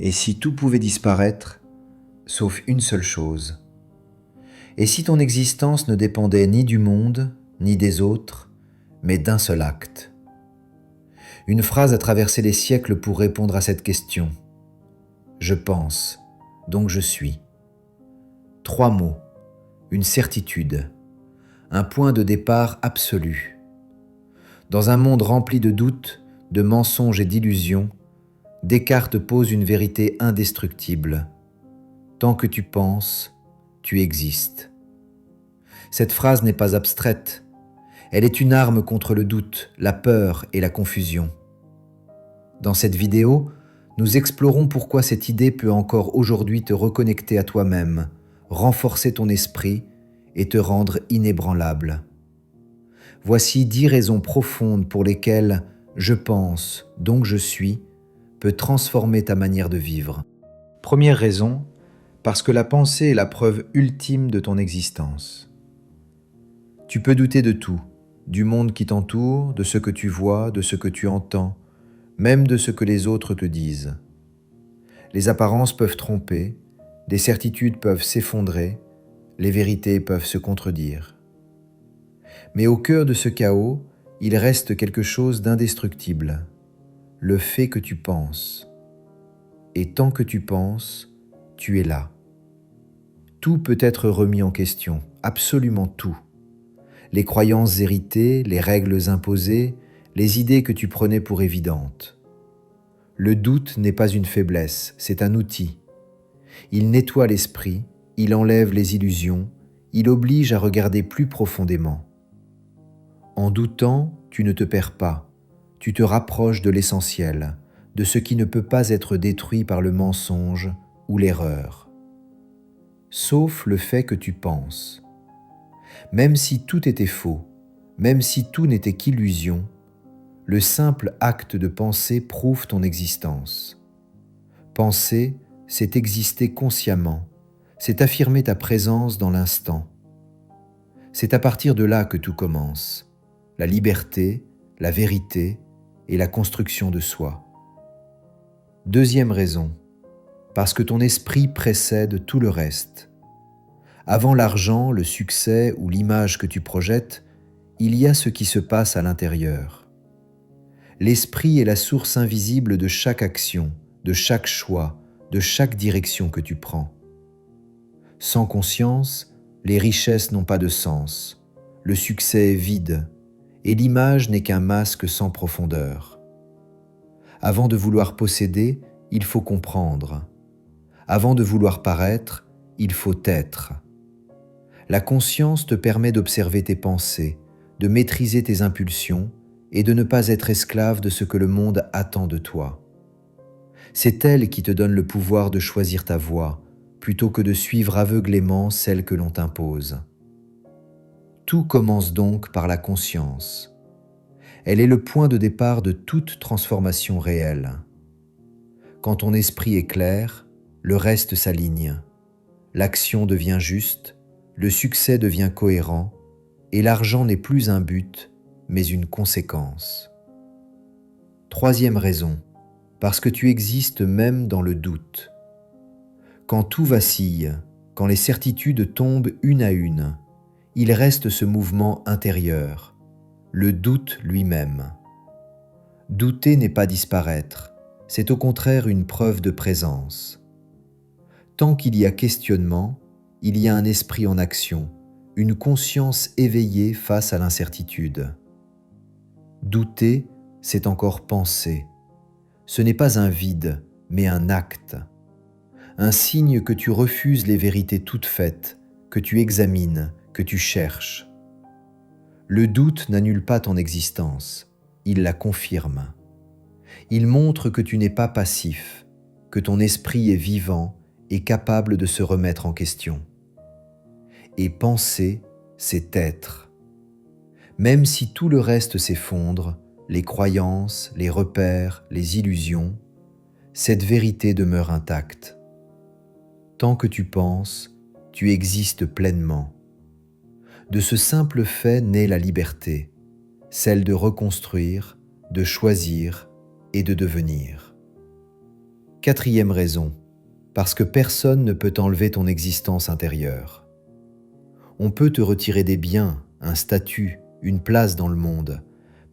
Et si tout pouvait disparaître, sauf une seule chose? Et si ton existence ne dépendait ni du monde, ni des autres, mais d'un seul acte? Une phrase a traversé les siècles pour répondre à cette question. Je pense, donc je suis. 3 mots, une certitude, un point de départ absolu. Dans un monde rempli de doutes, de mensonges et d'illusions, Descartes pose une vérité indestructible. Tant que tu penses, tu existes. Cette phrase n'est pas abstraite. Elle est une arme contre le doute, la peur et la confusion. Dans cette vidéo, nous explorons pourquoi cette idée peut encore aujourd'hui te reconnecter à toi-même, renforcer ton esprit et te rendre inébranlable. Voici 10 raisons profondes pour lesquelles « je pense, donc je suis » peut transformer ta manière de vivre. Première raison, parce que la pensée est la preuve ultime de ton existence. Tu peux douter de tout, du monde qui t'entoure, de ce que tu vois, de ce que tu entends, même de ce que les autres te disent. Les apparences peuvent tromper, des certitudes peuvent s'effondrer, les vérités peuvent se contredire. Mais au cœur de ce chaos, il reste quelque chose d'indestructible, le fait que tu penses. Et tant que tu penses, tu es là. Tout peut être remis en question, absolument tout. Les croyances héritées, les règles imposées, les idées que tu prenais pour évidentes. Le doute n'est pas une faiblesse, c'est un outil. Il nettoie l'esprit, il enlève les illusions, il oblige à regarder plus profondément. En doutant, tu ne te perds pas, tu te rapproches de l'essentiel, de ce qui ne peut pas être détruit par le mensonge ou l'erreur. Sauf le fait que tu penses. Même si tout était faux, même si tout n'était qu'illusion, le simple acte de penser prouve ton existence. Penser, c'est exister consciemment, c'est affirmer ta présence dans l'instant. C'est à partir de là que tout commence, la liberté, la vérité et la construction de soi. Deuxième raison, parce que ton esprit précède tout le reste. Avant l'argent, le succès ou l'image que tu projettes, il y a ce qui se passe à l'intérieur. L'esprit est la source invisible de chaque action, de chaque choix, de chaque direction que tu prends. Sans conscience, les richesses n'ont pas de sens, le succès est vide, et l'image n'est qu'un masque sans profondeur. Avant de vouloir posséder, il faut comprendre. Avant de vouloir paraître, il faut être. La conscience te permet d'observer tes pensées, de maîtriser tes impulsions et de ne pas être esclave de ce que le monde attend de toi. C'est elle qui te donne le pouvoir de choisir ta voie, plutôt que de suivre aveuglément celle que l'on t'impose. Tout commence donc par la conscience. Elle est le point de départ de toute transformation réelle. Quand ton esprit est clair, le reste s'aligne. L'action devient juste, le succès devient cohérent, et l'argent n'est plus un but, mais une conséquence. Troisième raison, parce que tu existes même dans le doute. Quand tout vacille, quand les certitudes tombent une à une, il reste ce mouvement intérieur, le doute lui-même. Douter n'est pas disparaître, c'est au contraire une preuve de présence. Tant qu'il y a questionnement, il y a un esprit en action, une conscience éveillée face à l'incertitude. Douter, c'est encore penser. Ce n'est pas un vide, mais un acte. Un signe que tu refuses les vérités toutes faites, que tu examines, que tu cherches. Le doute n'annule pas ton existence, il la confirme. Il montre que tu n'es pas passif, que ton esprit est vivant et capable de se remettre en question. Et penser, c'est être. Même si tout le reste s'effondre, les croyances, les repères, les illusions, cette vérité demeure intacte. Tant que tu penses, tu existes pleinement. De ce simple fait naît la liberté, celle de reconstruire, de choisir et de devenir. Quatrième raison, parce que personne ne peut enlever ton existence intérieure. On peut te retirer des biens, un statut, une place dans le monde,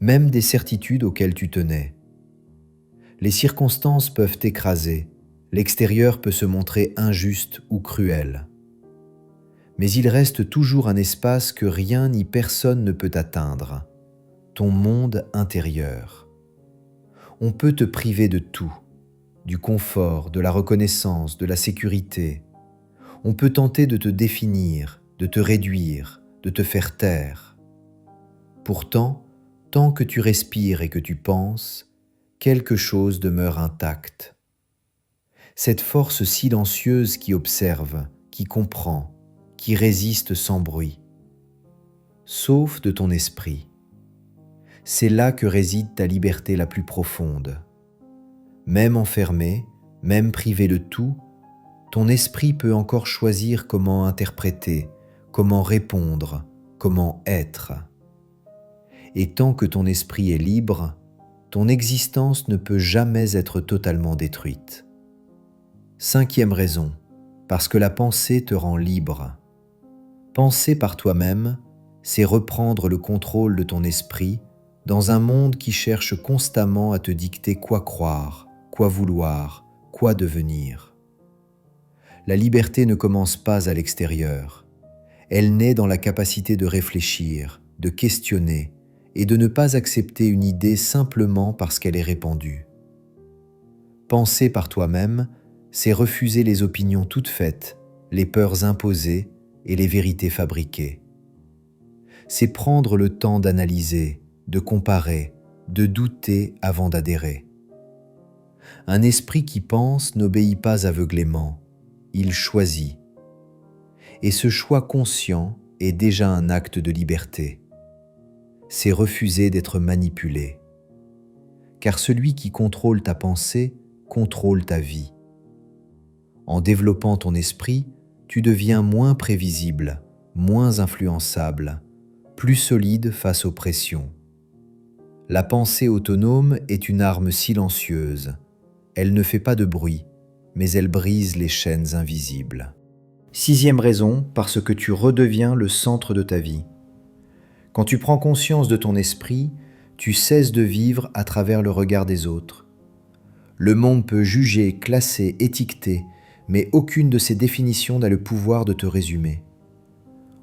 même des certitudes auxquelles tu tenais. Les circonstances peuvent t'écraser, l'extérieur peut se montrer injuste ou cruel. Mais il reste toujours un espace que rien ni personne ne peut atteindre, ton monde intérieur. On peut te priver de tout, du confort, de la reconnaissance, de la sécurité. On peut tenter de te définir, de te réduire, de te faire taire. Pourtant, tant que tu respires et que tu penses, quelque chose demeure intact. Cette force silencieuse qui observe, qui comprend, qui résiste sans bruit, sauf de ton esprit. C'est là que réside ta liberté la plus profonde. Même enfermé, même privé de tout, ton esprit peut encore choisir comment interpréter, comment répondre, comment être. Et tant que ton esprit est libre, ton existence ne peut jamais être totalement détruite. Cinquième raison, parce que la pensée te rend libre. Penser par toi-même, c'est reprendre le contrôle de ton esprit dans un monde qui cherche constamment à te dicter quoi croire, quoi vouloir, quoi devenir. La liberté ne commence pas à l'extérieur. Elle naît dans la capacité de réfléchir, de questionner et de ne pas accepter une idée simplement parce qu'elle est répandue. Penser par toi-même, c'est refuser les opinions toutes faites, les peurs imposées et les vérités fabriquées. C'est prendre le temps d'analyser, de comparer, de douter avant d'adhérer. Un esprit qui pense n'obéit pas aveuglément, il choisit. Et ce choix conscient est déjà un acte de liberté. C'est refuser d'être manipulé. Car celui qui contrôle ta pensée contrôle ta vie. En développant ton esprit, tu deviens moins prévisible, moins influençable, plus solide face aux pressions. La pensée autonome est une arme silencieuse. Elle ne fait pas de bruit, mais elle brise les chaînes invisibles. Sixième raison, parce que tu redeviens le centre de ta vie. Quand tu prends conscience de ton esprit, tu cesses de vivre à travers le regard des autres. Le monde peut juger, classer, étiqueter, mais aucune de ces définitions n'a le pouvoir de te résumer.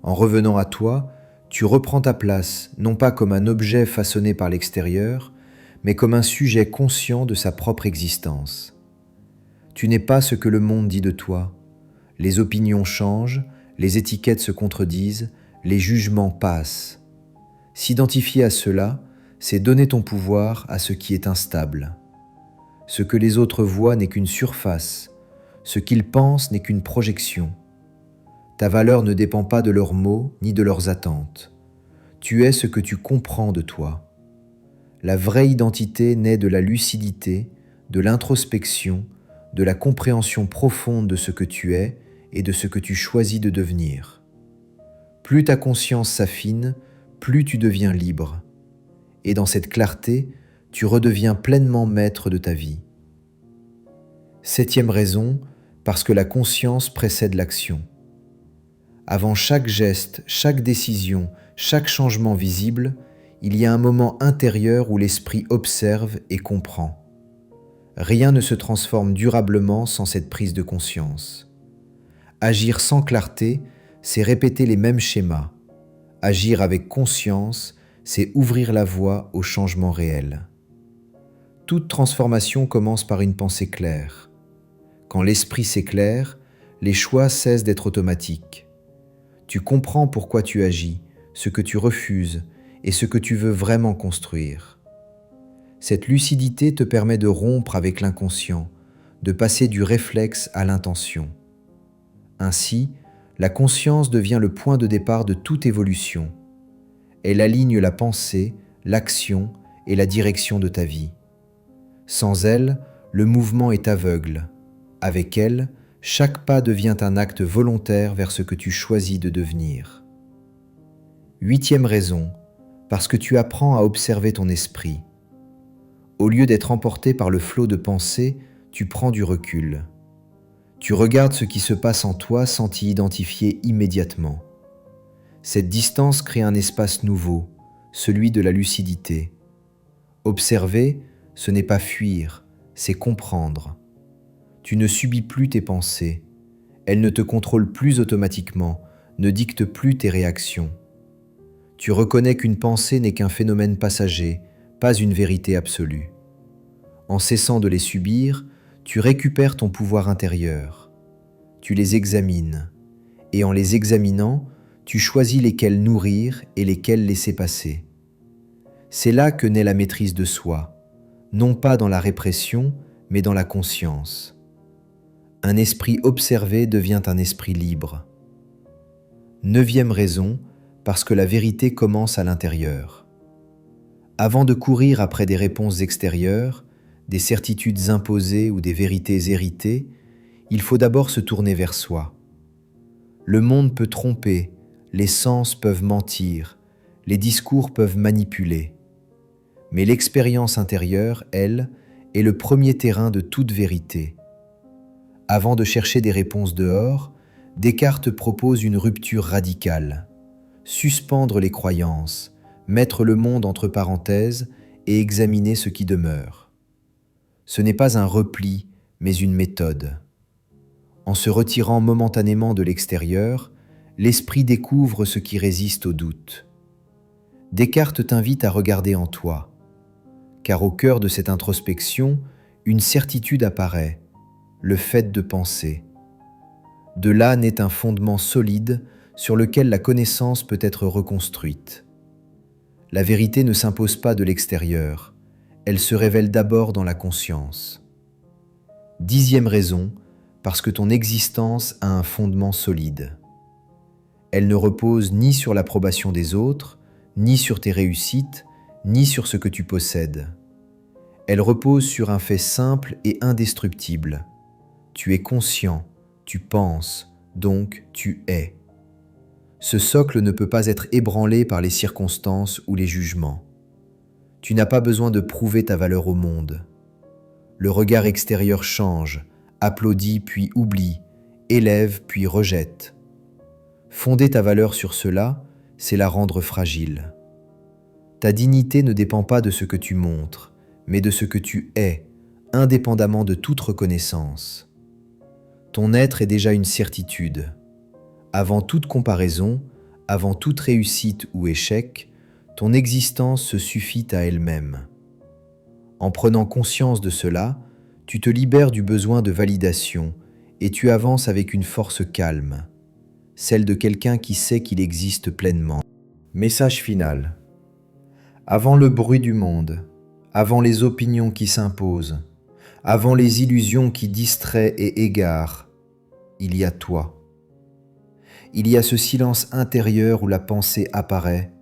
En revenant à toi, tu reprends ta place, non pas comme un objet façonné par l'extérieur, mais comme un sujet conscient de sa propre existence. Tu n'es pas ce que le monde dit de toi. Les opinions changent, les étiquettes se contredisent, les jugements passent. S'identifier à cela, c'est donner ton pouvoir à ce qui est instable. Ce que les autres voient n'est qu'une surface, ce qu'ils pensent n'est qu'une projection. Ta valeur ne dépend pas de leurs mots ni de leurs attentes. Tu es ce que tu comprends de toi. La vraie identité naît de la lucidité, de l'introspection, de la compréhension profonde de ce que tu es et de ce que tu choisis de devenir. Plus ta conscience s'affine, plus tu deviens libre. Et dans cette clarté, tu redeviens pleinement maître de ta vie. Septième raison, parce que la conscience précède l'action. Avant chaque geste, chaque décision, chaque changement visible, il y a un moment intérieur où l'esprit observe et comprend. Rien ne se transforme durablement sans cette prise de conscience. Agir sans clarté, c'est répéter les mêmes schémas. Agir avec conscience, c'est ouvrir la voie au changement réel. Toute transformation commence par une pensée claire. Quand l'esprit s'éclaire, les choix cessent d'être automatiques. Tu comprends pourquoi tu agis, ce que tu refuses et ce que tu veux vraiment construire. Cette lucidité te permet de rompre avec l'inconscient, de passer du réflexe à l'intention. Ainsi, la conscience devient le point de départ de toute évolution. Elle aligne la pensée, l'action et la direction de ta vie. Sans elle, le mouvement est aveugle. Avec elle, chaque pas devient un acte volontaire vers ce que tu choisis de devenir. Huitième raison, parce que tu apprends à observer ton esprit. Au lieu d'être emporté par le flot de pensée, tu prends du recul. Tu regardes ce qui se passe en toi sans t'y identifier immédiatement. Cette distance crée un espace nouveau, celui de la lucidité. Observer, ce n'est pas fuir, c'est comprendre. Tu ne subis plus tes pensées. Elles ne te contrôlent plus automatiquement, ne dictent plus tes réactions. Tu reconnais qu'une pensée n'est qu'un phénomène passager, pas une vérité absolue. En cessant de les subir, tu récupères ton pouvoir intérieur. Tu les examines, et en les examinant, tu choisis lesquels nourrir et lesquels laisser passer. C'est là que naît la maîtrise de soi, non pas dans la répression, mais dans la conscience. Un esprit observé devient un esprit libre. 9e raison, parce que la vérité commence à l'intérieur. Avant de courir après des réponses extérieures, des certitudes imposées ou des vérités héritées, il faut d'abord se tourner vers soi. Le monde peut tromper, les sens peuvent mentir, les discours peuvent manipuler. Mais l'expérience intérieure, elle, est le premier terrain de toute vérité. Avant de chercher des réponses dehors, Descartes propose une rupture radicale. Suspendre les croyances, mettre le monde entre parenthèses et examiner ce qui demeure. Ce n'est pas un repli, mais une méthode. En se retirant momentanément de l'extérieur, l'esprit découvre ce qui résiste au doute. Descartes t'invite à regarder en toi, car au cœur de cette introspection, une certitude apparaît, le fait de penser. De là naît un fondement solide sur lequel la connaissance peut être reconstruite. La vérité ne s'impose pas de l'extérieur, elle se révèle d'abord dans la conscience. 10e raison, parce que ton existence a un fondement solide. Elle ne repose ni sur l'approbation des autres, ni sur tes réussites, ni sur ce que tu possèdes. Elle repose sur un fait simple et indestructible. Tu es conscient, tu penses, donc tu es. Ce socle ne peut pas être ébranlé par les circonstances ou les jugements. Tu n'as pas besoin de prouver ta valeur au monde. Le regard extérieur change, applaudit puis oublie, élève puis rejette. Fonder ta valeur sur cela, c'est la rendre fragile. Ta dignité ne dépend pas de ce que tu montres, mais de ce que tu es, indépendamment de toute reconnaissance. Ton être est déjà une certitude. Avant toute comparaison, avant toute réussite ou échec, ton existence se suffit à elle-même. En prenant conscience de cela, tu te libères du besoin de validation et tu avances avec une force calme, celle de quelqu'un qui sait qu'il existe pleinement. Message final. Avant le bruit du monde, avant les opinions qui s'imposent, avant les illusions qui distraient et égarent, il y a toi. Il y a ce silence intérieur où la pensée apparaît,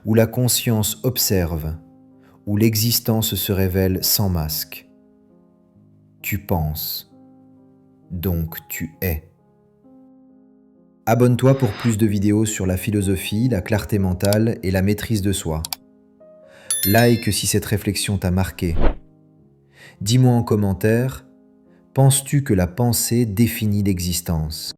où la conscience observe, où l'existence se révèle sans masque. Tu penses, donc tu es. Abonne-toi pour plus de vidéos sur la philosophie, la clarté mentale et la maîtrise de soi. Like si cette réflexion t'a marqué. Dis-moi en commentaire, penses-tu que la pensée définit l'existence ?